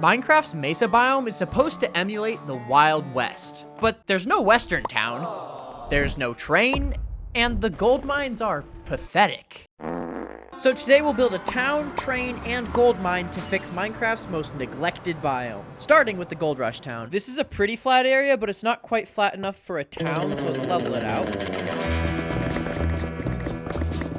Minecraft's Mesa biome is supposed to emulate the Wild West, but there's no western town, there's no train, and the gold mines are pathetic. So today we'll build a town, train, and gold mine to fix Minecraft's most neglected biome, starting with the Gold Rush town. This is a pretty flat area, but it's not quite flat enough for a town, so let's level it out.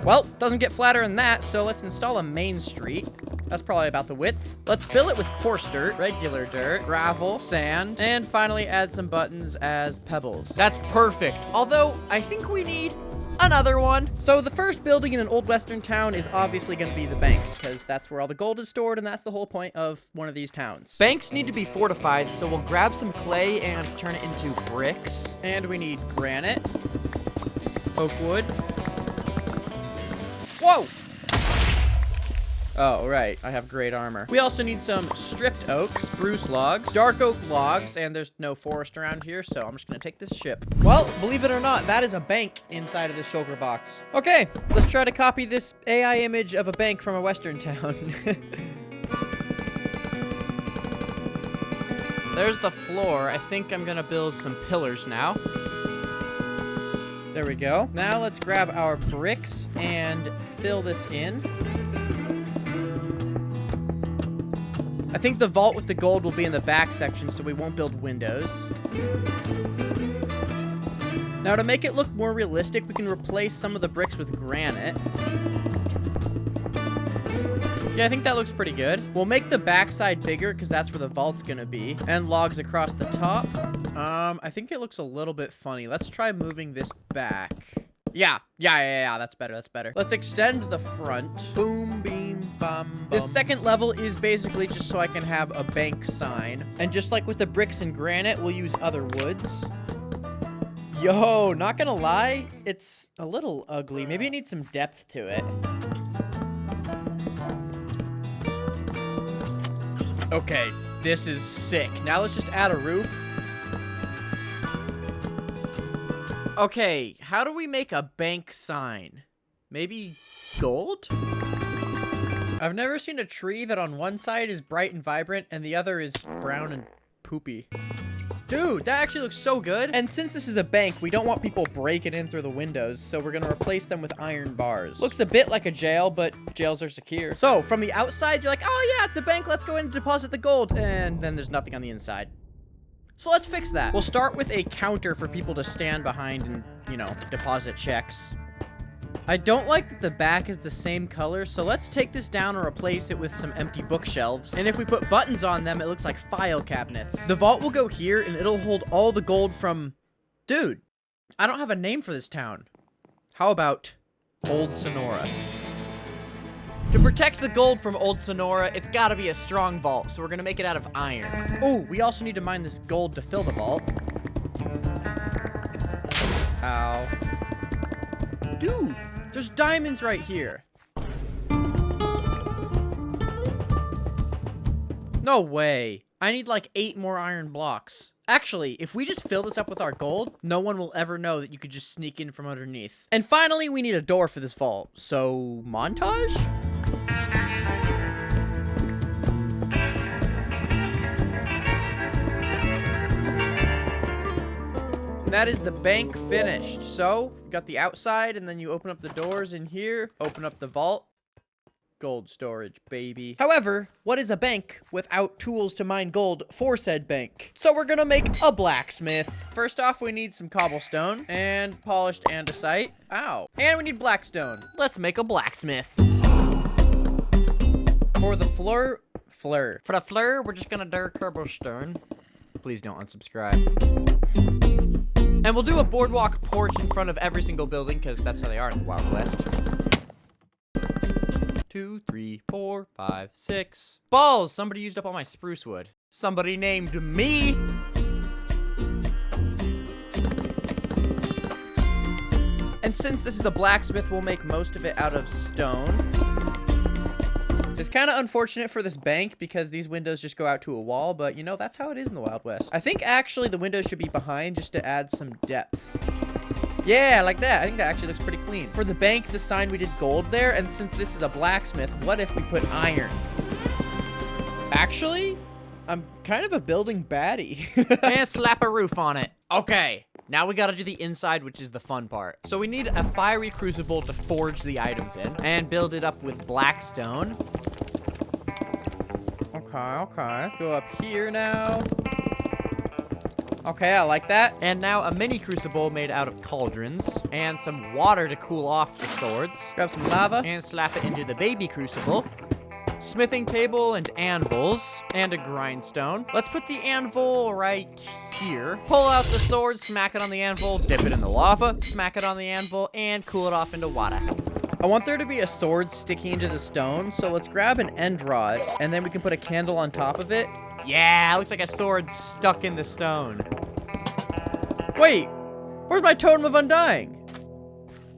Well, doesn't get flatter than that, so let's install a main street. That's probably about the width. Let's fill it with coarse dirt, regular dirt, gravel, sand, and finally add some buttons as pebbles. That's perfect, although I think we need another one. So the first building in an old western town is obviously going to be the bank, because that's where all the gold is stored, and that's the whole point of one of these towns. Banks need to be fortified, so we'll grab some clay and turn it into bricks. And we need granite, oak wood. Whoa! Oh, right. I have great armor. We also need some stripped oak, spruce logs, dark oak logs, and there's no forest around here, so I'm just gonna take this ship. Well, believe it or not, that is a bank inside of this shulker box. Okay, let's try to copy this AI image of a bank from a western town. There's the floor. I think I'm gonna build some pillars now. There we go. Now let's grab our bricks and fill this in. I think the vault with the gold will be in the back section, so we won't build windows. Now, to make it look more realistic, we can replace some of the bricks with granite. Yeah, I think that looks pretty good. We'll make the backside bigger, because that's where the vault's gonna be. And logs across the top. I think it looks a little bit funny. Let's try moving this back. Yeah, that's better. Let's extend the front. Boom, beam, bum, bum. This second level is basically just so I can have a bank sign. And just like with the bricks and granite, we'll use other woods. Yo, not gonna lie, it's a little ugly. Maybe it needs some depth to it. Okay, this is sick. Now let's just add a roof. Okay, how do we make a bank sign? Maybe gold? I've never seen a tree that on one side is bright and vibrant and the other is brown and poopy. Dude, that actually looks so good. And since this is a bank, we don't want people breaking in through the windows, so we're gonna replace them with iron bars. Looks a bit like a jail, but jails are secure. So, from the outside, you're like, oh yeah, it's a bank, let's go in and deposit the gold. And then there's nothing on the inside. So let's fix that. We'll start with a counter for people to stand behind and, you know, deposit checks. I don't like that the back is the same color, so let's take this down and replace it with some empty bookshelves. And if we put buttons on them, it looks like file cabinets. The vault will go here, and it'll hold all the gold from... Dude, I don't have a name for this town. How about Old Sonora? To protect the gold from Old Sonora, it's gotta be a strong vault, so we're gonna make it out of iron. Oh, we also need to mine this gold to fill the vault. Ow. Dude, there's diamonds right here. No way. I need like 8 more iron blocks. Actually, if we just fill this up with our gold, no one will ever know that you could just sneak in from underneath. And finally, we need a door for this vault. So, montage? And that is the bank finished. So, you got the outside, and then you open up the doors in here, open up the vault. Gold storage, baby. However, what is a bank without tools to mine gold for said bank? So we're gonna make a blacksmith. First off, we need some cobblestone and polished andesite. Ow. And we need blackstone. Let's make a blacksmith. For the For the fleur, we're just gonna do cobblestone. Please don't unsubscribe. And we'll do a boardwalk porch in front of every single building, because that's how they are in the Wild West. 2, 3, 4, 5, 6. Balls! Somebody used up all my spruce wood. Somebody named me! And since this is a blacksmith, we'll make most of it out of stone. It's kind of unfortunate for this bank because these windows just go out to a wall, but you know, that's how it is in the Wild West. I think actually the windows should be behind just to add some depth. Yeah, like that. I think that actually looks pretty clean. For the bank, the sign, we did gold there, and since this is a blacksmith, what if we put iron? Actually, I'm kind of a building baddie. And slap a roof on it. Okay, now we gotta do the inside, which is the fun part. So we need a fiery crucible to forge the items in and build it up with black stone. Okay. Go up here now. Okay, I like that. And now a mini crucible made out of cauldrons and some water to cool off the swords. Grab some lava. And slap it into the baby crucible. Smithing table and anvils and a grindstone. Let's put the anvil right here. Pull out the sword, smack it on the anvil, dip it in the lava, smack it on the anvil, and cool it off into water. I want there to be a sword sticking into the stone, so let's grab an end rod, and then we can put a candle on top of it. Yeah, looks like a sword stuck in the stone. Wait, where's my totem of undying?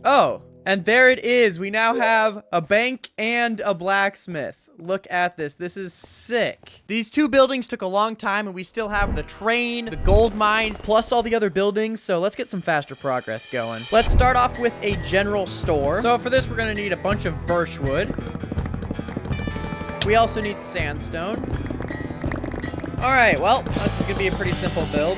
Oh, and there it is. We now have a bank and a blacksmith. Look at this. This is sick. These two buildings took a long time, and we still have the train, the gold mine, plus all the other buildings, so let's get some faster progress going. Let's start off with a general store. So for this, we're gonna need a bunch of birch wood. We also need sandstone. All right, well, this is gonna be a pretty simple build.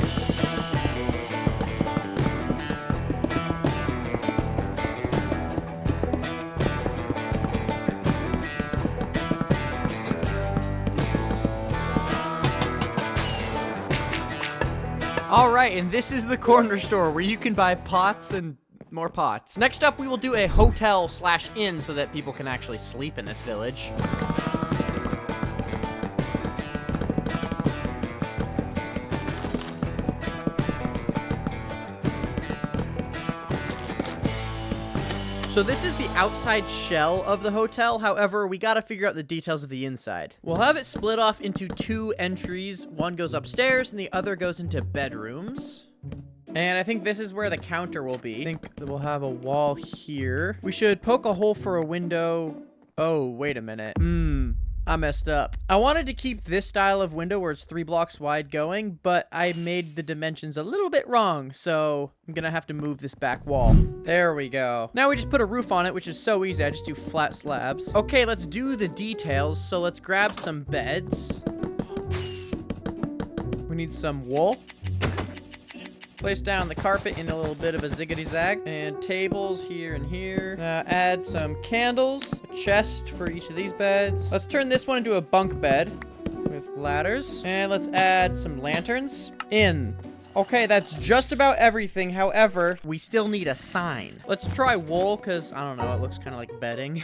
All right, and this is the corner store where you can buy pots and more pots. Next up, we will do a hotel/inn so that people can actually sleep in this village. So this is the outside shell of the hotel. However, we gotta figure out the details of the inside. We'll have it split off into two entries. One goes upstairs and the other goes into bedrooms. And I think this is where the counter will be. I think we'll have a wall here. We should poke a hole for a window. Oh, wait a minute. I messed up. I wanted to keep this style of window where it's 3 blocks wide going, but I made the dimensions a little bit wrong, so I'm gonna have to move this back wall. There we go. Now we just put a roof on it, which is so easy. I just do flat slabs. Okay, let's do the details. So let's grab some beds. We need some wool. Place down the carpet in a little bit of a ziggity-zag. And tables here and here. Add some candles. A chest for each of these beds. Let's turn this one into a bunk bed with ladders. And let's add some lanterns in. Okay, that's just about everything. However, we still need a sign. Let's try wool, because, I don't know, it looks kind of like bedding.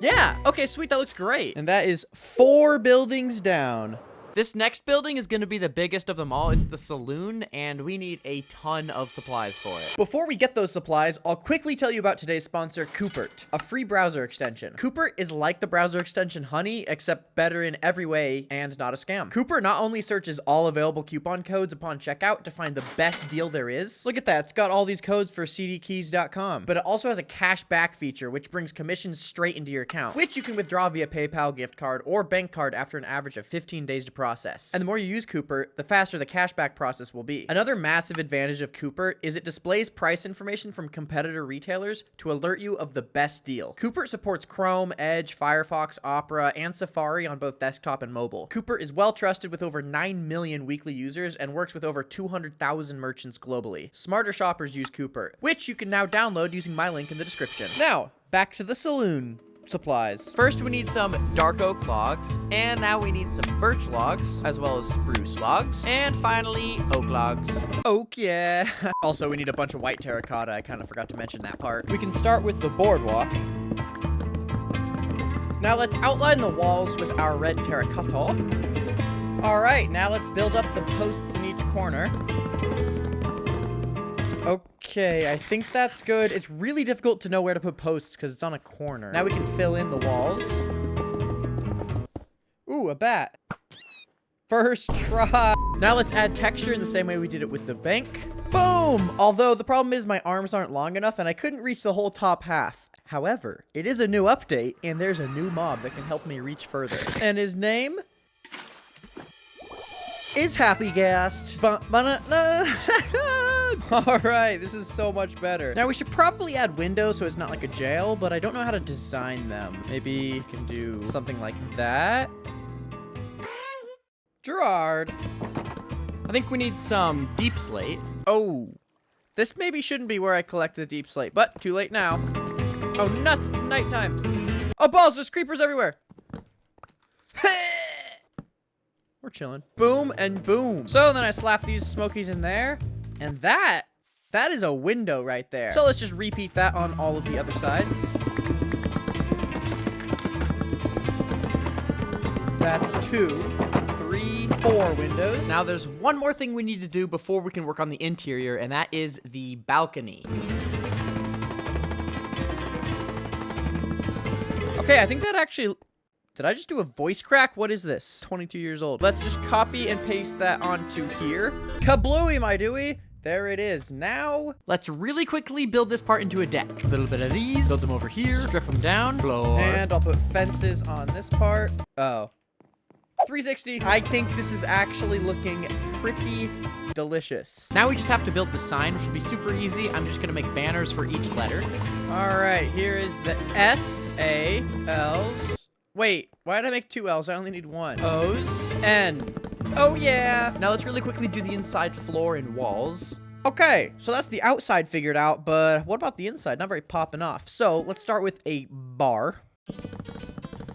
Yeah, okay, sweet, that looks great. And that is 4 buildings down. This next building is going to be the biggest of them all. It's the saloon, and we need a ton of supplies for it. Before we get those supplies, I'll quickly tell you about today's sponsor, Coopert, a free browser extension. Coopert is like the browser extension Honey, except better in every way and not a scam. Coopert not only searches all available coupon codes upon checkout to find the best deal there is. Look at that, it's got all these codes for cdkeys.com. But it also has a cash back feature, which brings commissions straight into your account, which you can withdraw via PayPal, gift card, or bank card after an average of 15 days to process. And the more you use Coopert, the faster the cashback process will be. Another massive advantage of Coopert is it displays price information from competitor retailers to alert you of the best deal. Coopert supports Chrome, Edge, Firefox, Opera, and Safari on both desktop and mobile. Coopert is well trusted with over 9 million weekly users and works with over 200,000 merchants globally. Smarter shoppers use Coopert, which you can now download using my link in the description. Now, back to the saloon supplies. First, we need some dark oak logs, and now we need some birch logs, as well as spruce logs, and finally, oak logs. Oak, yeah. Also, we need a bunch of white terracotta. I kind of forgot to mention that part. We can start with the boardwalk. Now let's outline the walls with our red terracotta. All right, now let's build up the posts in each corner. Okay, I think that's good. It's really difficult to know where to put posts because it's on a corner. Now we can fill in the walls. Ooh, a bat. First try. Now let's add texture in the same way we did it with the bank. Boom! Although the problem is my arms aren't long enough and I couldn't reach the whole top half. However, it is a new update and there's a new mob that can help me reach further. And his name is Happy Gast. All right, this is so much better. Now we should probably add windows so it's not like a jail, but I don't know how to design them. Maybe you can do something like that. Gerard. I think we need some deep slate. Oh. This maybe shouldn't be where I collect the deep slate, but too late now. Oh, nuts, it's nighttime. Oh, balls, there's creepers everywhere. We're chilling. Boom and boom. So then I slap these smokies in there, and that is a window right there. So let's just repeat that on all of the other sides. That's 2, 3, 4 windows. Now there's one more thing we need to do before we can work on the interior, and that is the balcony. Okay, I think that actually... Did I just do a voice crack? What is this? 22 years old. Let's just copy and paste that onto here. Kablooey, my Dewey. There it is. Now, let's really quickly build this part into a deck. A little bit of these. Build them over here. Strip them down. Floor. And I'll put fences on this part. Oh. 360. I think this is actually looking pretty delicious. Now we just have to build the sign, which will be super easy. I'm just going to make banners for each letter. All right. Here is the S, A, L's. Wait, why did I make 2 L's? I only need 1. O's, N. Oh, yeah. Now let's really quickly do the inside floor and walls. Okay, so that's the outside figured out, but what about the inside? Not very popping off. So let's start with a bar.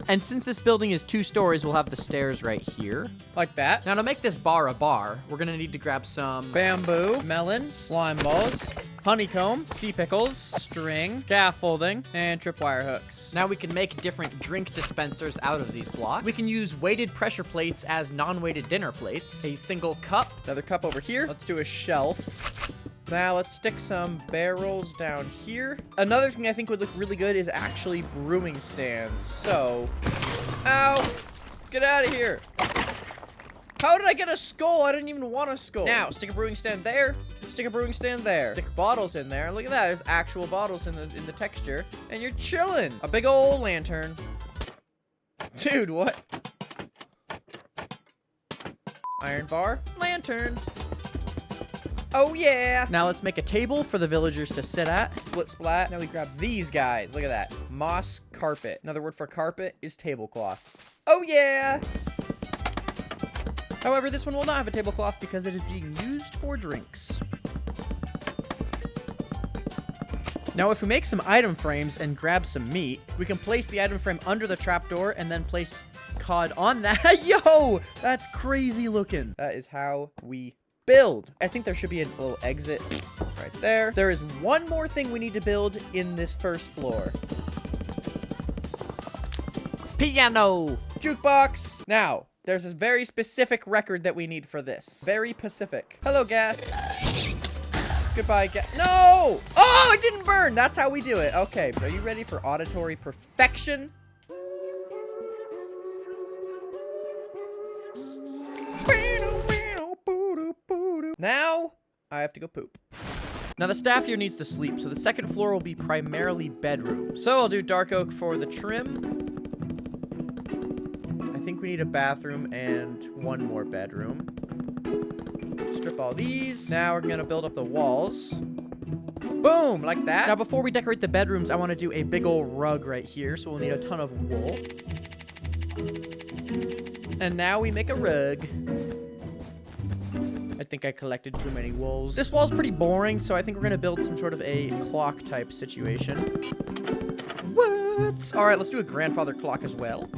And since this building is 2 stories, we'll have the stairs right here. Like that. Now to make this bar a bar, we're going to need to grab some bamboo, melon, slime balls, honeycomb, sea pickles, string, scaffolding, and tripwire hooks. Now we can make different drink dispensers out of these blocks. We can use weighted pressure plates as non-weighted dinner plates. A single cup. Another cup over here. Let's do a shelf. Now let's stick some barrels down here. Another thing I think would look really good is actually brewing stands. So, ow, get out of here. How did I get a skull? I didn't even want a skull. Now, stick a brewing stand there. Stick a brewing stand there. Stick bottles in there. Look at that. There's actual bottles in the texture. And you're chilling. A big old lantern. Dude, what? Iron bar. Lantern. Oh, yeah. Now let's make a table for the villagers to sit at. Split splat. Now we grab these guys. Look at that. Moss carpet. Another word for carpet is tablecloth. Oh, yeah. However, this one will not have a tablecloth because it is being used for drinks. Now, if we make some item frames and grab some meat, we can place the item frame under the trapdoor and then place cod on that. Yo, that's crazy looking. That is how we build. I think there should be a little exit right there. There is one more thing we need to build in this first floor. Piano. Jukebox. Now, there's a very specific record that we need for this. Very Pacific. Hello, guest. Goodbye, guest. No! Oh, it didn't burn. That's how we do it. Okay, are you ready for auditory perfection? Now, I have to go poop. Now, the staff here needs to sleep, so the second floor will be primarily bedrooms. So I'll do dark oak for the trim. I think we need a bathroom and one more bedroom. Strip all these. Now we're gonna build up the walls. Boom, like that. Now, before we decorate the bedrooms, I want to do a big old rug right here, so we'll need a ton of wool. And now we make a rug. I think I collected too many wools. This wall's pretty boring, so I think we're gonna build some sort of a clock type situation. What? All right, let's do a grandfather clock as well.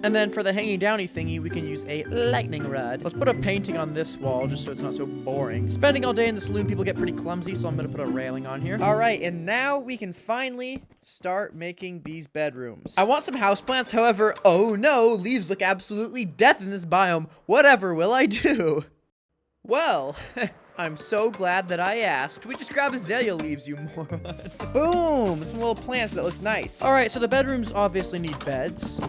And then for the hanging downy thingy, we can use a lightning rod. Let's put a painting on this wall just so it's not so boring. Spending all day in the saloon, people get pretty clumsy, so I'm gonna put a railing on here. All right, and now we can finally start making these bedrooms. I want some houseplants, however, oh no, leaves look absolutely death in this biome. Whatever will I do? Well, I'm so glad that I asked. We just grab azalea leaves, you moron. Boom! Some little plants that look nice. All right, so the bedrooms obviously need beds.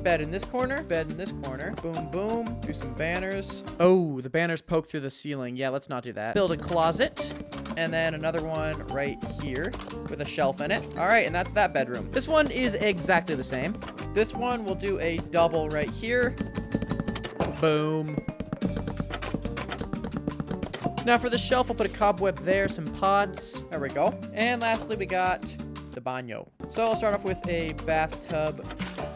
Bed in this corner, bed in this corner. Boom, boom. Do some banners. Oh, the banners poke through the ceiling. Yeah, let's not do that. Build a closet. And then another one right here with a shelf in it. All right, and that's that bedroom. This one is exactly the same. This one will do a double right here. Boom. Now for the shelf, I'll put a cobweb there, some pots. There we go. And lastly, we got the baño. So I'll start off with a bathtub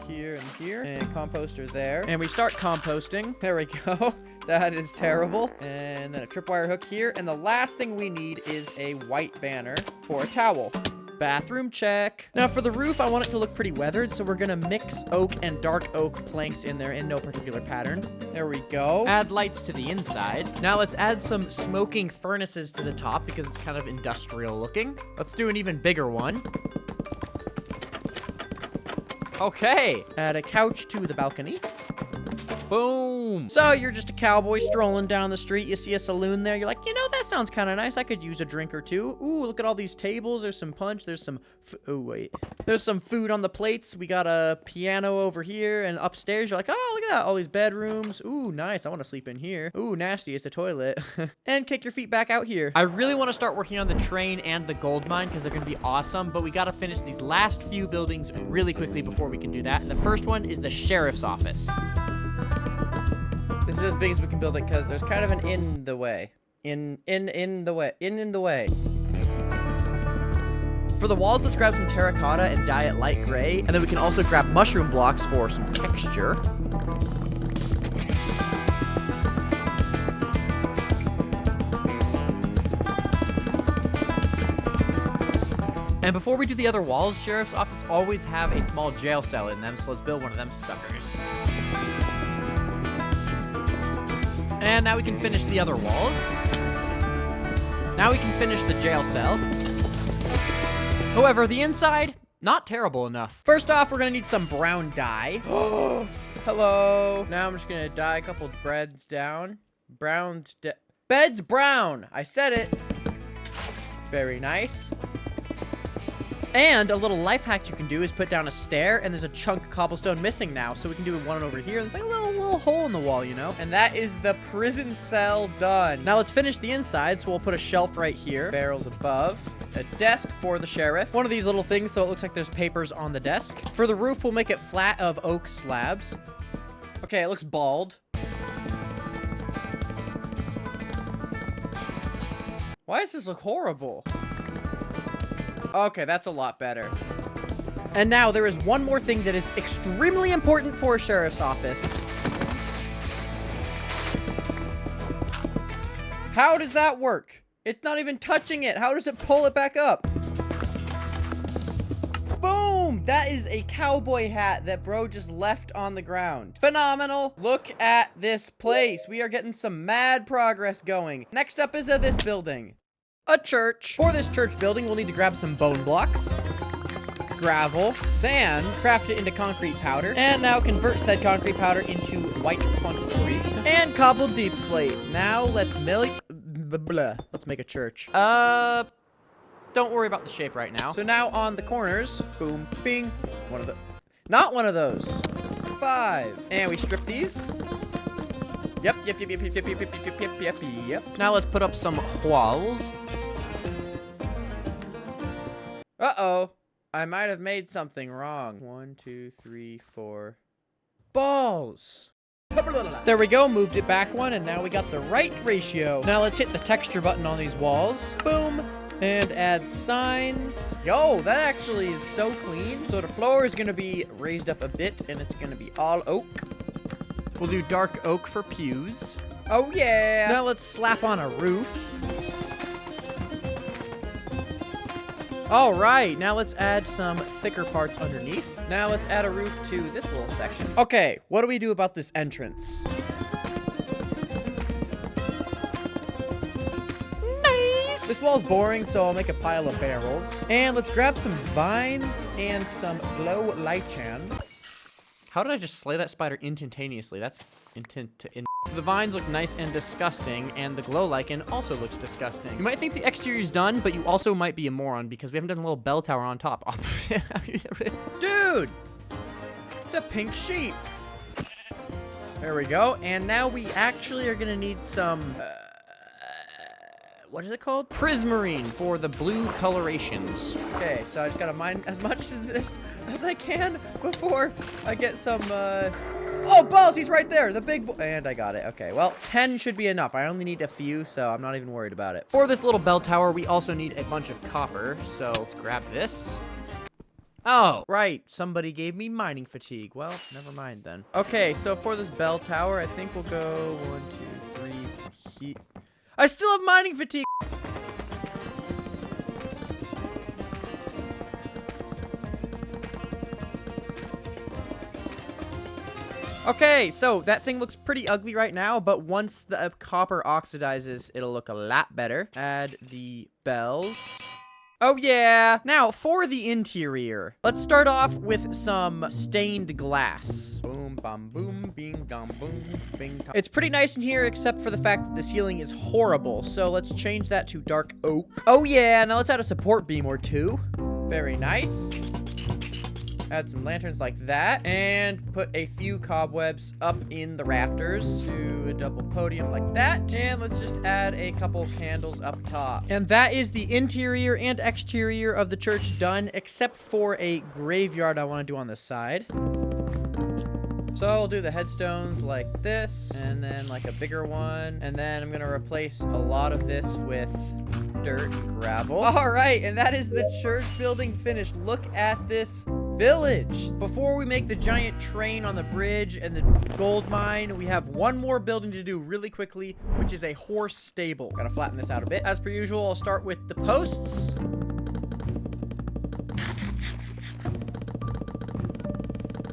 here and here. And composter there. And we start composting. There we go. That is terrible. And then a tripwire hook here. And the last thing we need is a white banner for a towel. Bathroom check. Now for the roof, I want it to look pretty weathered, so we're gonna mix oak and dark oak planks in there in no particular pattern. There we go. Add lights to the inside. Now let's add some smoking furnaces to the top because it's kind of industrial looking. Let's do an even bigger one. Okay. Add a couch to the balcony. Boom. So you're just a cowboy strolling down the street. You see a saloon there. You're like, you know, that sounds kind of nice. I could use a drink or two. Ooh, look at all these tables. There's some punch. There's some... Oh, wait. There's some food on the plates. We got a piano over here. And upstairs, you're like, oh, look at that. All these bedrooms. Ooh, nice. I want to sleep in here. Ooh, nasty. It's a toilet. And kick your feet back out here. I really want to start working on the train and the gold mine because they're going to be awesome. But we got to finish these last few buildings really quickly before we can do that. And the first one is the sheriff's office. This is as big as we can build it because there's kind of an in the way. In the way. For the walls, let's grab some terracotta and dye it light gray. And then we can also grab mushroom blocks for some texture. And before we do the other walls, sheriff's office always have a small jail cell in them, so let's build one of them suckers. And now we can finish the other walls. Now we can finish the jail cell. However, the inside, not terrible enough. First off, we're gonna need some brown dye. Hello. Now I'm just gonna dye a couple breads down. Bed's brown. I said it. Very nice. And a little life hack you can do is put down a stair, and there's a chunk of cobblestone missing now, so we can do one over here. There's like a little hole in the wall, you know? And that is the prison cell done. Now let's finish the inside, so we'll put a shelf right here. Barrels above. A desk for the sheriff. One of these little things so it looks like there's papers on the desk. For the roof, we'll make it flat of oak slabs. Okay, it looks bald. Why does this look horrible? Okay, that's a lot better. And now there is one more thing that is extremely important for a sheriff's office. How does that work? It's not even touching it. How does it pull it back up? Boom! That is a cowboy hat that bro just left on the ground. Phenomenal. Look at this place. We are getting some mad progress going. Next up is this building. A church. For this church building, we'll need to grab some bone blocks, gravel, sand, craft it into concrete powder, and now convert said concrete powder into white concrete. And cobbled deep slate. Now let's let's make a church. Don't worry about the shape right now. So now on the corners, boom, bing, not one of those. 5. And we strip these. Yep. Now let's put up some walls. Uh-oh. I might have made something wrong. 1, 2, 3, 4. Balls. There we go, moved it back one, and now we got the right ratio. Now let's hit the texture button on these walls. Boom. And add signs. Yo, that actually is so clean. So the floor is gonna be raised up a bit, and it's gonna be all oak. We'll do dark oak for pews. Oh, yeah. Now let's slap on a roof. All right, now let's add some thicker parts underneath. Now let's add a roof to this little section. Okay, what do we do about this entrance? Nice. This wall's boring, so I'll make a pile of barrels. And let's grab some vines and some glow lichen. How did I just slay that spider instantaneously? That's intent to The vines look nice and disgusting, and the glow lichen also looks disgusting. You might think the exterior's done, but you also might be a moron because we haven't done a little bell tower on top. Dude! It's a pink sheep. There we go. And now we actually are gonna need some... what is it called? Prismarine for the blue colorations. Okay, so I just gotta mine as much as this as I can before I get some, Oh, balls! He's right there! The big and I got it. Okay, well, 10 should be enough. I only need a few, so I'm not even worried about it. For this little bell tower, we also need a bunch of copper, so let's grab this. Oh, right. Somebody gave me mining fatigue. Well, never mind then. Okay, so for this bell tower, I think we'll go 1, 2, 3. I still have mining fatigue. Okay, so that thing looks pretty ugly right now, but once the copper oxidizes, it'll look a lot better. Add the bells. Oh yeah! Now, for the interior, let's start off with some stained glass. Boom, bam, boom, bing, dong, boom, bing, dong. It's pretty nice in here, except for the fact that the ceiling is horrible, so let's change that to dark oak. Oh yeah, now let's add a support beam or two. Very nice. Add some lanterns like that, and put a few cobwebs up in the rafters. Do a double podium like that, and let's just add a couple candles up top. And that is the interior and exterior of the church done, except for a graveyard I want to do on the side. So I'll do the headstones like this, and then like a bigger one, and then I'm gonna replace a lot of this with dirt and gravel. All right, and that is the church building finished. Look at this village. Before we make the giant train on the bridge and the gold mine, we have one more building to do really quickly, which is a horse stable. Gotta flatten this out a bit. As per usual, I'll start with the posts.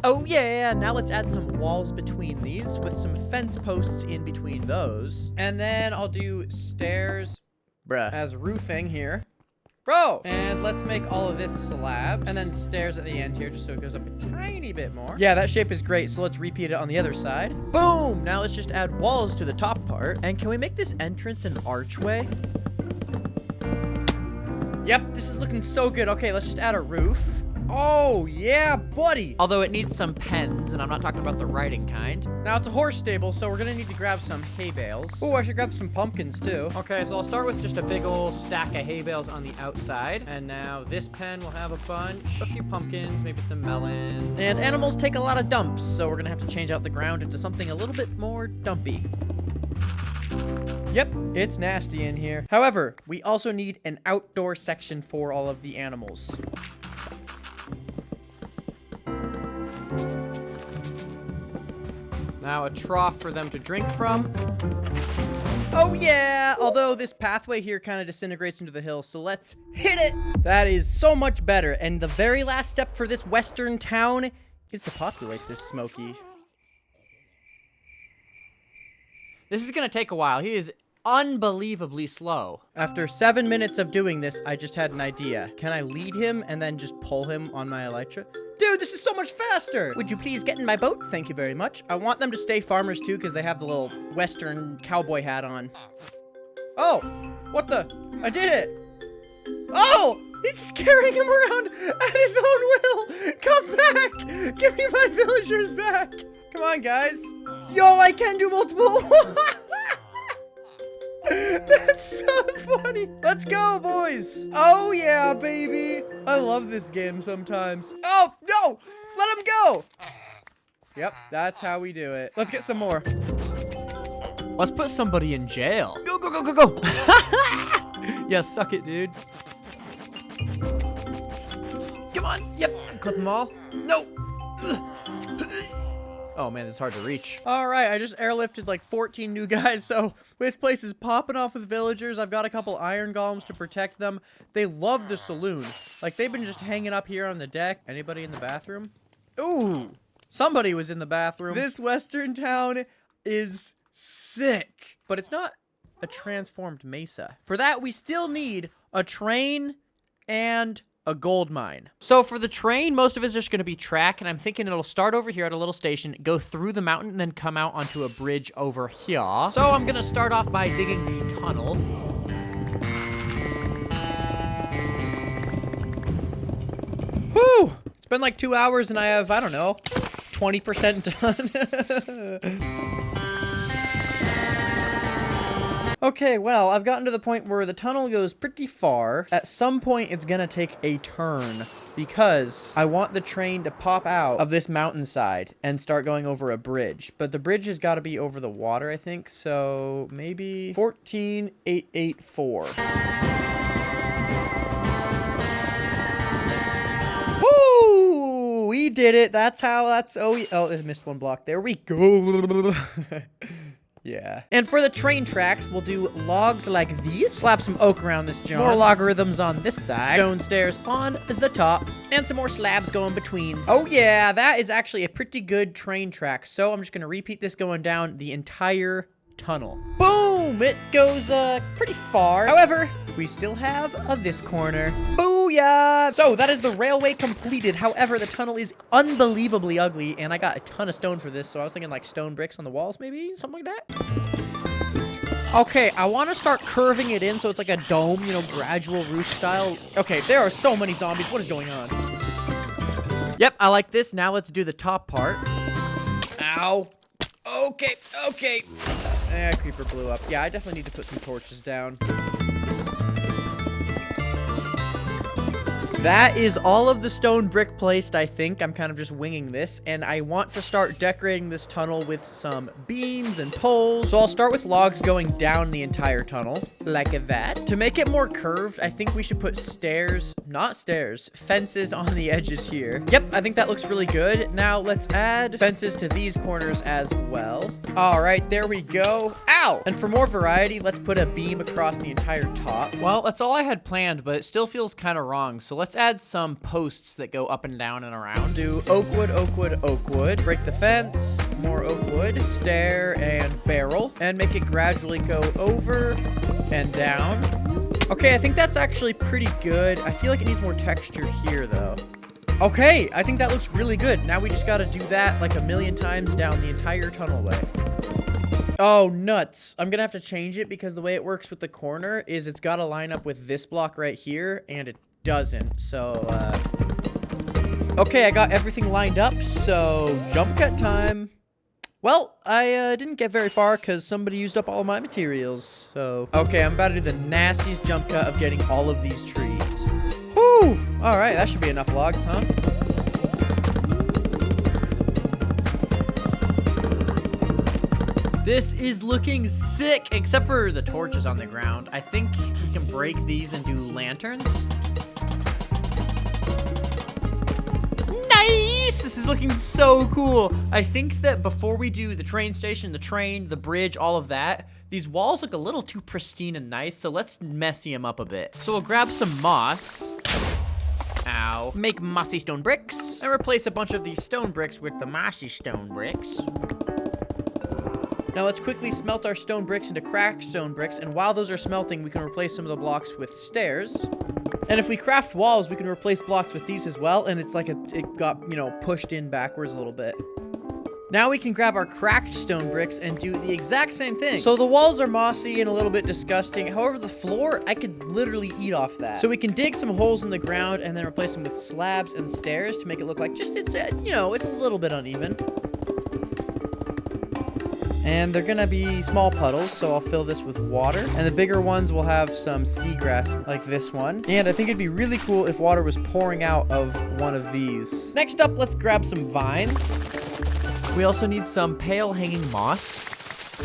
Oh yeah, now let's add some walls between these with some fence posts in between those. And then I'll do stairs as roofing here. Bro! And let's make all of this slabs. And then stairs at the end here, just so it goes up a tiny bit more. Yeah, that shape is great, so let's repeat it on the other side. Boom! Now let's just add walls to the top part. And can we make this entrance an archway? Yep, this is looking so good. Okay, let's just add a roof. Oh, yeah, buddy. Although it needs some pens, and I'm not talking about the writing kind. Now, it's a horse stable, so we're gonna need to grab some hay bales. Oh, I should grab some pumpkins, too. Okay, so I'll start with just a big old stack of hay bales on the outside. And now this pen will have a bunch, a few pumpkins, maybe some melons. And animals take a lot of dumps, so we're gonna have to change out the ground into something a little bit more dumpy. Yep, it's nasty in here. However, we also need an outdoor section for all of the animals. Now a trough for them to drink from. Oh yeah! Although this pathway here kind of disintegrates into the hill, so let's hit it! That is so much better. And the very last step for this western town is to populate this Smoky. This is gonna take a while. He is unbelievably slow. After 7 minutes of doing this, I just had an idea. Can I lead him and then just pull him on my elytra? Dude, this is so much faster! Would you please get in my boat? Thank you very much. I want them to stay farmers too, because they have the little western cowboy hat on. Oh! What the? I did it! Oh! He's carrying him around at his own will! Come back! Give me my villagers back! Come on, guys. Yo, I can do multiple! That's so funny. Let's go, boys. Oh, yeah, baby. I love this game sometimes. Oh, no. Let him go. Yep, that's how we do it. Let's get some more. Let's put somebody in jail. Go, go, go, go, go. Yeah, suck it, dude. Come on. Yep, clip them all. No. Oh man, it's hard to reach. All right, I just airlifted like 14 new guys, so this place is popping off with villagers. I've got a couple iron golems to protect them. They love the saloon. Like, they've been just hanging up here on the deck. Anybody in the bathroom? Ooh, somebody was in the bathroom. This western town is sick, but it's not a transformed Mesa. For that, we still need a train and a gold mine. So for the train, most of it's just going to be track, and I'm thinking it'll start over here at a little station, go through the mountain, and then come out onto a bridge over here. So I'm going to start off by digging the tunnel. Whew! It's been like 2 hours, and I have, I don't know, 20% done. Okay, well, I've gotten to the point where the tunnel goes pretty far. At some point, it's gonna take a turn because I want the train to pop out of this mountainside and start going over a bridge. But the bridge has got to be over the water, I think. So maybe 14884. Woo! We did it. That's oh, I missed one block. There we go. Yeah. And for the train tracks, we'll do logs like these. Slap some oak around this joint. More logarithms on this side. Stone stairs on the top. And some more slabs going between. Oh yeah, that is actually a pretty good train track. So I'm just gonna repeat this going down the entire tunnel. Boom! It goes pretty far. However, we still have this corner. Booyah! So that is the railway completed. However, the tunnel is unbelievably ugly, and I got a ton of stone for this, so I was thinking like stone bricks on the walls, maybe? Something like that? Okay, I want to start curving it in so it's like a dome, you know, gradual roof style. Okay, there are so many zombies. What is going on? Yep, I like this. Now let's do the top part. Ow. Okay. Creeper blew up. Yeah, I definitely need to put some torches down. That is all of the stone brick placed, I think. I'm kind of just winging this, and I want to start decorating this tunnel with some beams and poles. So I'll start with logs going down the entire tunnel, like that. To make it more curved, I think we should put fences on the edges here. Yep, I think that looks really good. Now let's add fences to these corners as well. All right, there we go. Ow! And for more variety, let's put a beam across the entire top. Well, that's all I had planned, but it still feels kind of wrong, so let's add some posts that go up and down and around. Do oak wood, break the fence, more oak wood, stair and barrel, and make it gradually go over and down. Okay, I think that's actually pretty good. I feel like it needs more texture here though. Okay, I think that looks really good. Now we just gotta do that like a million times down the entire tunnelway. Oh, nuts. I'm gonna have to change it because the way it works with the corner is it's gotta line up with this block right here, and it doesn't. So, okay, I got everything lined up, so jump cut time. Well, I didn't get very far because somebody used up all of my materials, so. Okay, I'm about to do the nastiest jump cut of getting all of these trees. Whew! All right, that should be enough logs, huh? This is looking sick, except for the torches on the ground. I think we can break these and do lanterns. Nice! This is looking so cool. I think that before we do the train station, the train, the bridge, all of that, these walls look a little too pristine and nice, so let's messy them up a bit. So we'll grab some moss. Ow. Make mossy stone bricks. And replace a bunch of these stone bricks with the mossy stone bricks. Now let's quickly smelt our stone bricks into cracked stone bricks, and while those are smelting, we can replace some of the blocks with stairs. And if we craft walls, we can replace blocks with these as well, and it's like it got, you know, pushed in backwards a little bit. Now we can grab our cracked stone bricks and do the exact same thing. So the walls are mossy and a little bit disgusting. However, the floor, I could literally eat off that. So we can dig some holes in the ground and then replace them with slabs and stairs to make it look like just, it's a little bit uneven. And they're gonna be small puddles, so I'll fill this with water. And the bigger ones will have some seagrass, like this one. And I think it'd be really cool if water was pouring out of one of these. Next up, let's grab some vines. We also need some pale hanging moss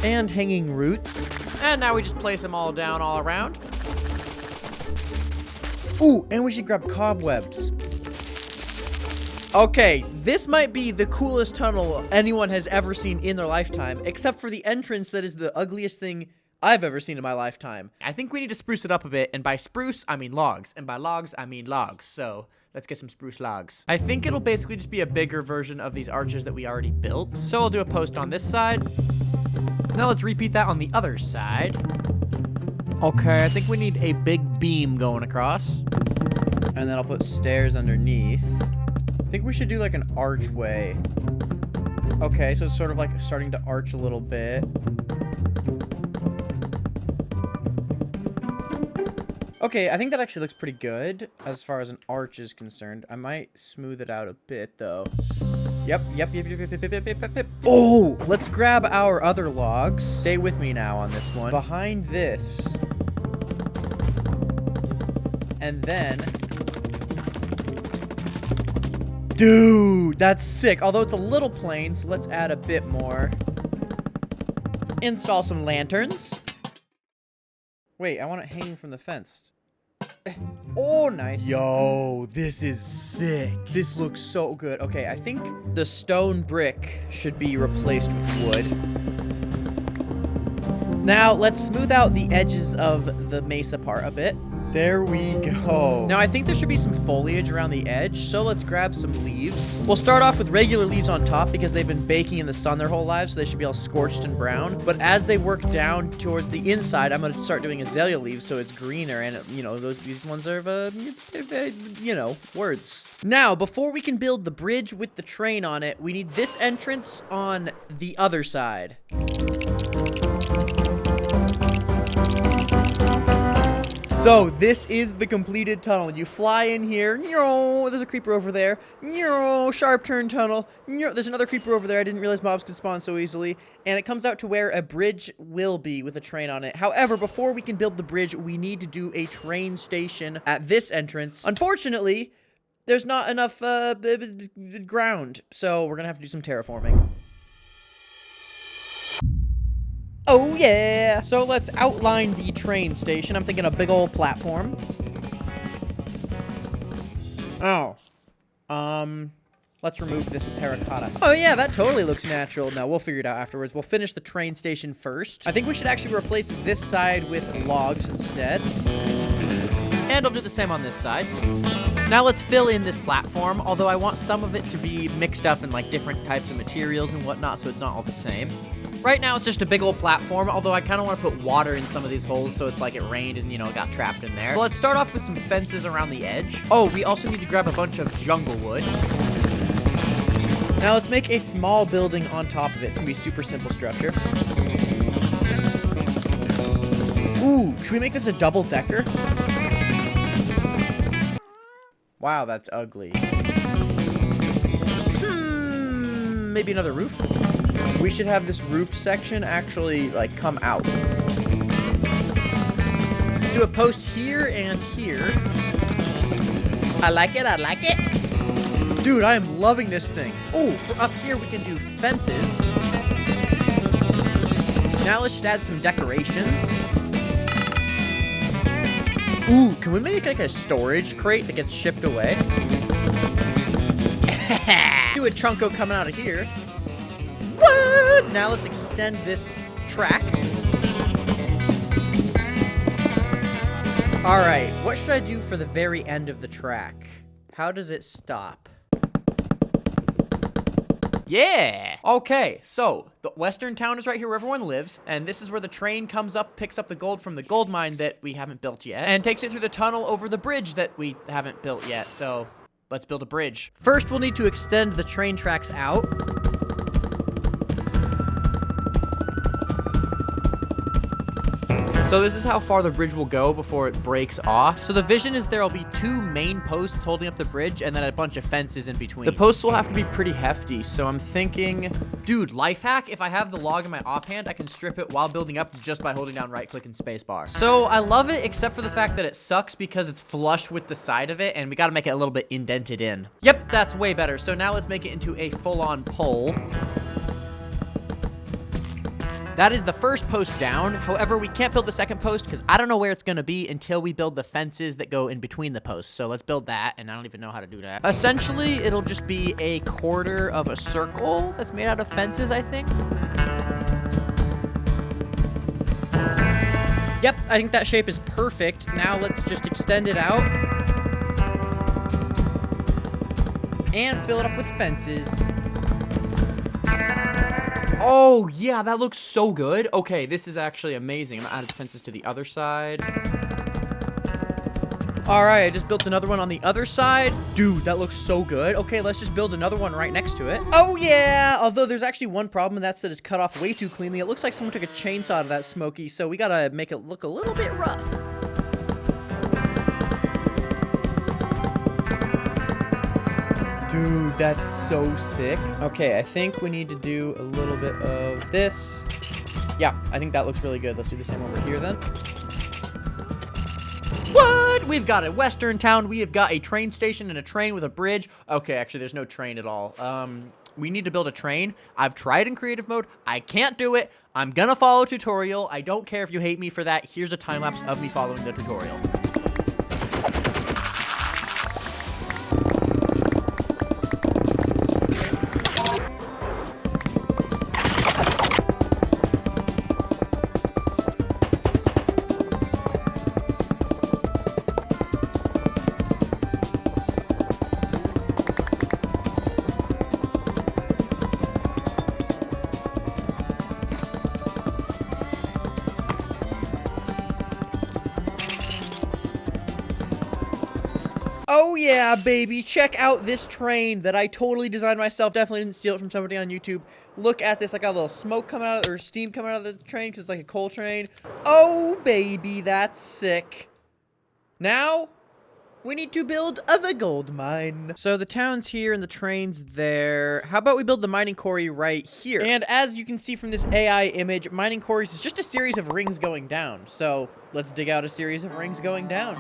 and hanging roots. And now we just place them all down all around. Ooh, and we should grab cobwebs. Okay, this might be the coolest tunnel anyone has ever seen in their lifetime, except for the entrance that is the ugliest thing I've ever seen in my lifetime. I think we need to spruce it up a bit, and by spruce, I mean logs, and by logs, I mean logs, so let's get some spruce logs. I think it'll basically just be a bigger version of these arches that we already built, so I'll do a post on this side. Now let's repeat that on the other side. Okay, I think we need a big beam going across. And then I'll put stairs underneath. I think we should do like an archway. Okay, so it's sort of like starting to arch a little bit. Okay, I think that actually looks pretty good as far as an arch is concerned. I might smooth it out a bit though. Yep. Oh, let's grab our other logs. Stay with me now on this one. Behind this. And then... Dude, that's sick. Although it's a little plain, so let's add a bit more. Install some lanterns. Wait, I want it hanging from the fence. Oh, nice. Yo, this is sick. This looks so good. Okay, I think the stone brick should be replaced with wood. Now, let's smooth out the edges of the mesa part a bit. There we go. Now, I think there should be some foliage around the edge, so let's grab some leaves. We'll start off with regular leaves on top because they've been baking in the sun their whole lives, so they should be all scorched and brown. But as they work down towards the inside, I'm going to start doing azalea leaves so it's greener, and, you know, these ones are, you know, words. Now, before we can build the bridge with the train on it, we need this entrance on the other side. So, this is the completed tunnel. You fly in here. There's a creeper over there. Sharp turn tunnel. There's another creeper over there. I didn't realize mobs could spawn so easily. And it comes out to where a bridge will be with a train on it. However, before we can build the bridge, we need to do a train station at this entrance. Unfortunately, there's not enough ground. So, we're going to have to do some terraforming. Oh, yeah. So let's outline the train station. I'm thinking a big old platform. Oh. Let's remove this terracotta. Oh, yeah, that totally looks natural. No, we'll figure it out afterwards. We'll finish the train station first. I think we should actually replace this side with logs instead. And I'll do the same on this side. Now let's fill in this platform, although I want some of it to be mixed up in like different types of materials and whatnot, so it's not all the same. Right now, it's just a big old platform, although I kind of want to put water in some of these holes so it's like it rained and, you know, got trapped in there. So let's start off with some fences around the edge. Oh, we also need to grab a bunch of jungle wood. Now let's make a small building on top of it. It's going to be a super simple structure. Ooh, should we make this a double-decker? Wow, that's ugly. Maybe another roof? We should have this roofed section actually, like, come out. Let's do a post here and here. I like it, I like it. Dude, I am loving this thing. Oh, for up here we can do fences. Now let's just add some decorations. Ooh, can we make, like, a storage crate that gets shipped away? Do a chunko coming out of here. What? Now let's extend this track. All right, what should I do for the very end of the track? How does it stop? Yeah! Okay, so the western town is right here where everyone lives, and this is where the train comes up, picks up the gold from the gold mine that we haven't built yet, and takes it through the tunnel over the bridge that we haven't built yet, so let's build a bridge. First, we'll need to extend the train tracks out. So this is how far the bridge will go before it breaks off. So the vision is there will be 2 main posts holding up the bridge and then a bunch of fences in between. The posts will have to be pretty hefty, so I'm thinking... Dude, life hack, if I have the log in my offhand, I can strip it while building up just by holding down right-click and spacebar. So I love it, except for the fact that it sucks because it's flush with the side of it, and we gotta make it a little bit indented in. Yep, that's way better. So now let's make it into a full-on pole. That is the first post down. However, we can't build the second post because I don't know where it's going to be until we build the fences that go in between the posts. So let's build that, and I don't even know how to do that. Essentially, it'll just be a quarter of a circle that's made out of fences, I think. Yep, I think that shape is perfect. Now let's just extend it out. And fill it up with fences. Oh, yeah, that looks so good. Okay, this is actually amazing. I'm gonna add fences to the other side. All right, I just built another one on the other side. Dude, that looks so good. Okay, let's just build another one right next to it. Oh, yeah. Although there's actually one problem, and that's that it's cut off way too cleanly. It looks like someone took a chainsaw to that smoky, so we gotta make it look a little bit rough. Dude, that's so sick. Okay, I think we need to do a little bit of this. Yeah, I think that looks really good. Let's do the same over here then. What? We've got a western town. We have got a train station and a train with a bridge. Okay, actually, there's no train at all. We need to build a train. I've tried in creative mode. I can't do it. I'm gonna follow a tutorial. I don't care if you hate me for that. Here's a time lapse of me following the tutorial. Oh yeah, baby, check out this train that I totally designed myself. Definitely didn't steal it from somebody on YouTube. Look at this, I got a little smoke coming out of, or steam coming out of the train because it's like a coal train. Oh baby, that's sick. Now, we need to build the gold mine. So the town's here and the train's there. How about we build the mining quarry right here? And as you can see from this AI image, mining quarries is just a series of rings going down. So let's dig out a series of rings going down.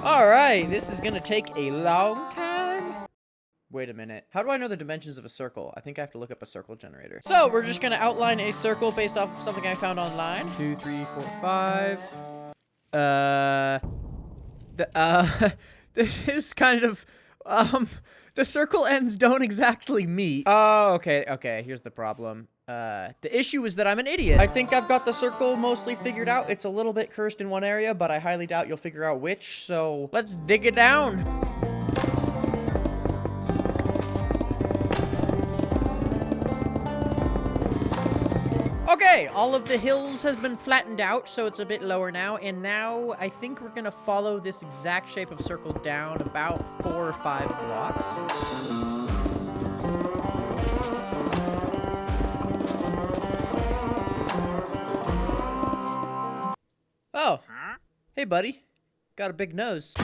All right, this is gonna take a long time. Wait a minute. How do I know the dimensions of a circle? I think I have to look up a circle generator. So we're just gonna outline a circle based off of something I found online. 2, 3, 4, 5. This is kind of, the circle ends don't exactly meet. Oh, okay, here's the problem. The issue is that I'm an idiot. I think I've got the circle mostly figured out. It's a little bit cursed in one area, but I highly doubt you'll figure out which, so let's dig it down. Okay, all of the hills has been flattened out, so it's a bit lower now, and now I think we're gonna follow this exact shape of circle down about 4 or 5 blocks. Oh, hey buddy, got a big nose.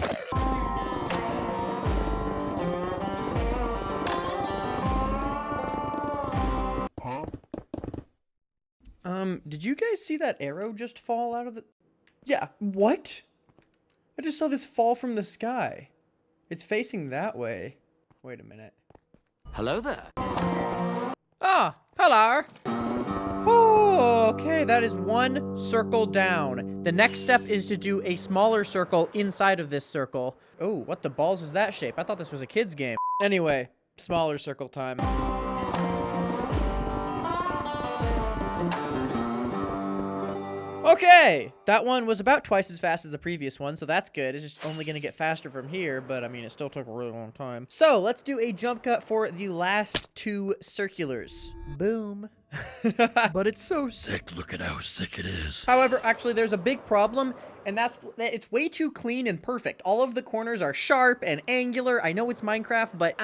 Did you guys see that arrow just fall out of the... Yeah, what? I just saw this fall from the sky. It's facing that way. Wait a minute. Hello there. Ah, hello. Oh, okay, that is 1 circle down. The next step is to do a smaller circle inside of this circle. Oh, what the balls is that shape? I thought this was a kid's game. Anyway, smaller circle time. Okay, that one was about twice as fast as the previous one, so that's good. It's just only gonna get faster from here, but I mean, it still took a really long time. So let's do a jump cut for the last 2 circulars. Boom. But it's so sick. Look at how sick it is. However, actually, there's a big problem, and that's that it's way too clean and perfect. All of the corners are sharp and angular. I know it's Minecraft, but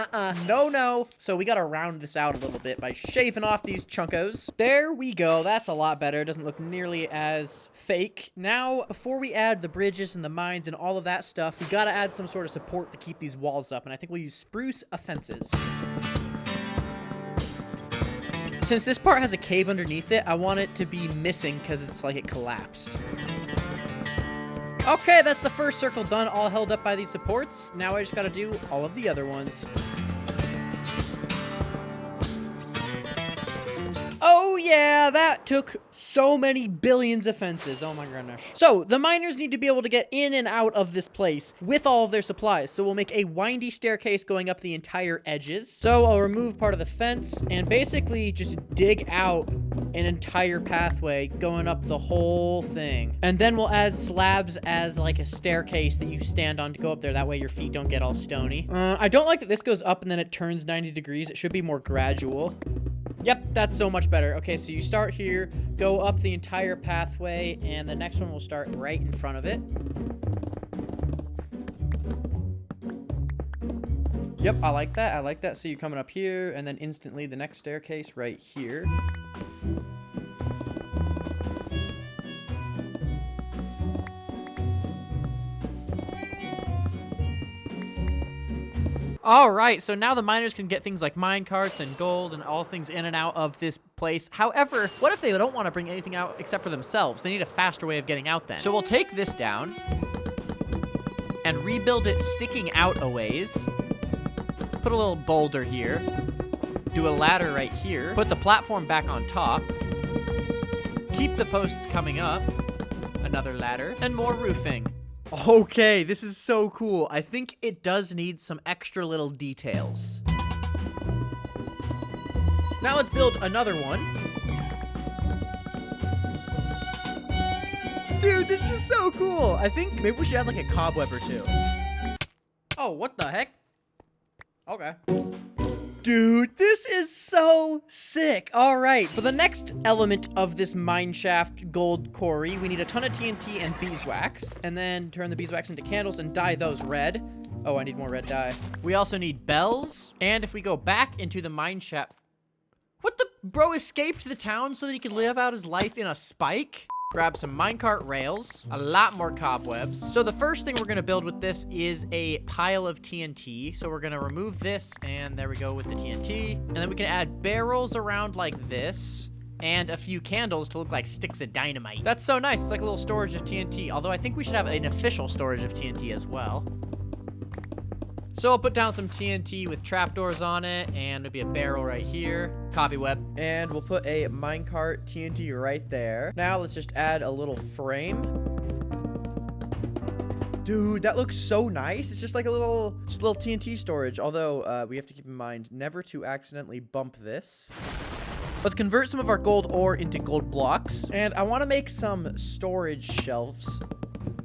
no. So we gotta round this out a little bit by shaving off these chunkos. There we go. That's a lot better. It doesn't look nearly as fake. Now, before we add the bridges and the mines and all of that stuff, we gotta add some sort of support to keep these walls up, and I think we'll use spruce fences. Since this part has a cave underneath it, I want it to be missing because it's like it collapsed. Okay, that's the first circle done, all held up by these supports. Now I just gotta do all of the other ones. Oh yeah, that took so many billions of fences. Oh my goodness. So the miners need to be able to get in and out of this place with all of their supplies. So we'll make a windy staircase going up the entire edges. So I'll remove part of the fence and basically just dig out an entire pathway going up the whole thing. And then we'll add slabs as like a staircase that you stand on to go up there. That way your feet don't get all stony. I don't like that this goes up and then it turns 90 degrees. It should be more gradual. Yep, that's so much better. Okay, so you start here, go up the entire pathway, and the next one will start right in front of it. Yep, I like that. So you're coming up here, and then instantly the next staircase right here. All right, so now the miners can get things like mine carts and gold and all things in and out of this place. However, what if they don't want to bring anything out except for themselves? They need a faster way of getting out then. So we'll take this down and rebuild it sticking out a ways. Put a little boulder here. Do a ladder right here. Put the platform back on top. Keep the posts coming up. Another ladder and more roofing. Okay, this is so cool. I think it does need some extra little details. Now let's build another one. Dude, this is so cool. I think maybe we should add like a cobweb or two. Oh, what the heck? Okay. Dude, this is so sick. All right, for the next element of this mineshaft gold quarry, we need a ton of TNT and beeswax, and then turn the beeswax into candles and dye those red. Oh, I need more red dye. We also need bells, and if we go back into the mineshaft... What the... Bro escaped the town so that he could live out his life in a spike? Grab some minecart rails, a lot more cobwebs. So the first thing we're gonna build with this is a pile of TNT. So we're gonna remove this, and there we go with the TNT. And then we can add barrels around like this, and a few candles to look like sticks of dynamite. That's so nice, it's like a little storage of TNT. Although I think we should have an official storage of TNT as well. So I'll put down some TNT with trapdoors on it, and there'll be a barrel right here. Cobweb. And we'll put a minecart TNT right there. Now let's just add a little frame. Dude, that looks so nice. It's just like a little TNT storage. Although, we have to keep in mind never to accidentally bump this. Let's convert some of our gold ore into gold blocks. And I want to make some storage shelves.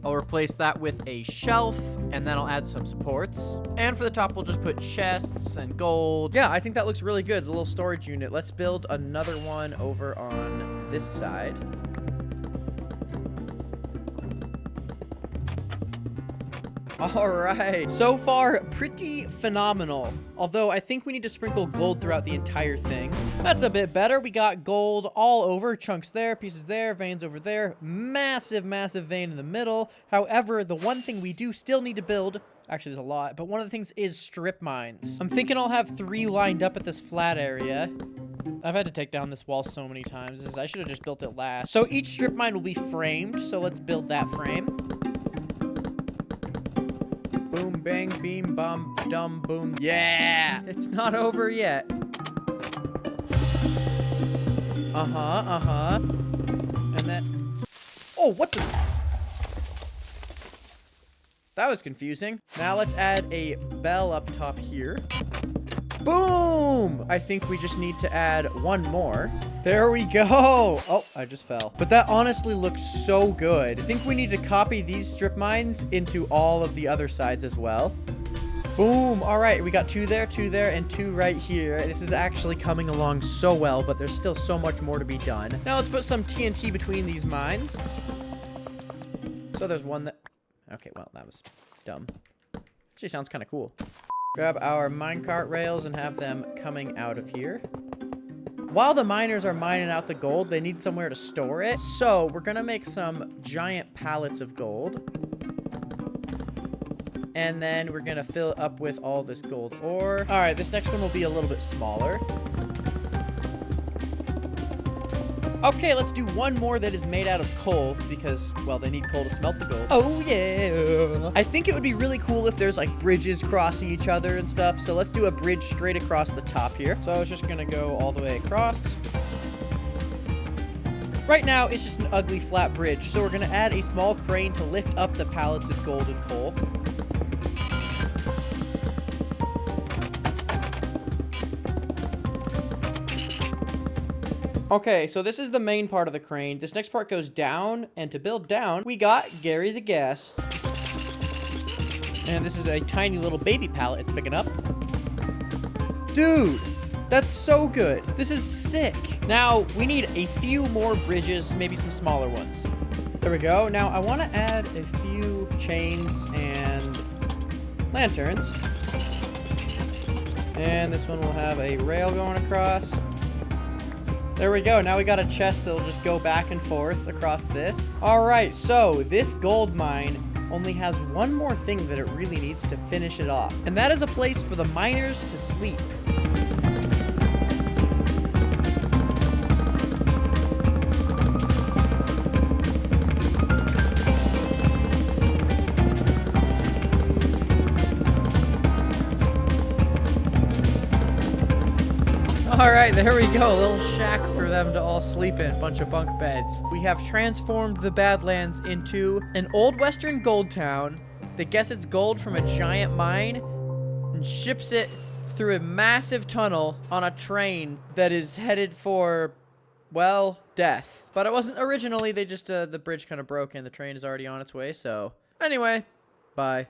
I'll replace that with a shelf, and then I'll add some supports. And for the top, we'll just put chests and gold. Yeah, I think that looks really good, the little storage unit. Let's build another one over on this side. All right, so far, pretty phenomenal. Although I think we need to sprinkle gold throughout the entire thing. That's a bit better. We got gold all over, chunks there, pieces there, veins over there, massive, massive vein in the middle. However, the one thing we do still need to build, actually there's a lot, but one of the things is strip mines. I'm thinking I'll have 3 lined up at this flat area. I've had to take down this wall so many times. I should have just built it last. So each strip mine will be framed, so let's build that frame. Boom, bang, beam, bum, dum, boom. Yeah! It's not over yet. Uh-huh. And then... Oh, what the... That was confusing. Now let's add a bell up top here. Boom! I think we just need to add one more. There we go. Oh, I just fell. But that honestly looks so good. I think we need to copy these strip mines into all of the other sides as well. Boom. All right, we got 2 there, 2 there, and 2 right here. This is actually coming along so well, but there's still so much more to be done. Now let's put some TNT between these mines. So there's one that... Okay, well, that was dumb. Actually sounds kind of cool. Grab our minecart rails and have them coming out of here. While the miners are mining out the gold, they need somewhere to store it. So we're gonna make some giant pallets of gold. And then we're gonna fill it up with all this gold ore. All right, this next one will be a little bit smaller. Okay, let's do one more that is made out of coal because, well, they need coal to smelt the gold. Oh, yeah. I think it would be really cool if there's, like, bridges crossing each other and stuff. So let's do a bridge straight across the top here. So I was just going to go all the way across. Right now, it's just an ugly flat bridge. So we're going to add a small crane to lift up the pallets of gold and coal. Okay, so this is the main part of the crane. This next part goes down, and to build down, we got Gary the Gas. And this is a tiny little baby pallet it's picking up. Dude, that's so good. This is sick. Now, we need a few more bridges, maybe some smaller ones. There we go. Now, I want to add a few chains and lanterns. And this one will have a rail going across. There we go. Now we got a chest that'll just go back and forth across this. All right, so this gold mine only has one more thing that it really needs to finish it off. And that is a place for the miners to sleep. All right, there we go. A little shack for them to all sleep in. Bunch of bunk beds. We have transformed the Badlands into an old western gold town that gets its gold from a giant mine and ships it through a massive tunnel on a train that is headed for, well, death. But it wasn't originally. They just, the bridge kind of broke and the train is already on its way. So anyway, bye.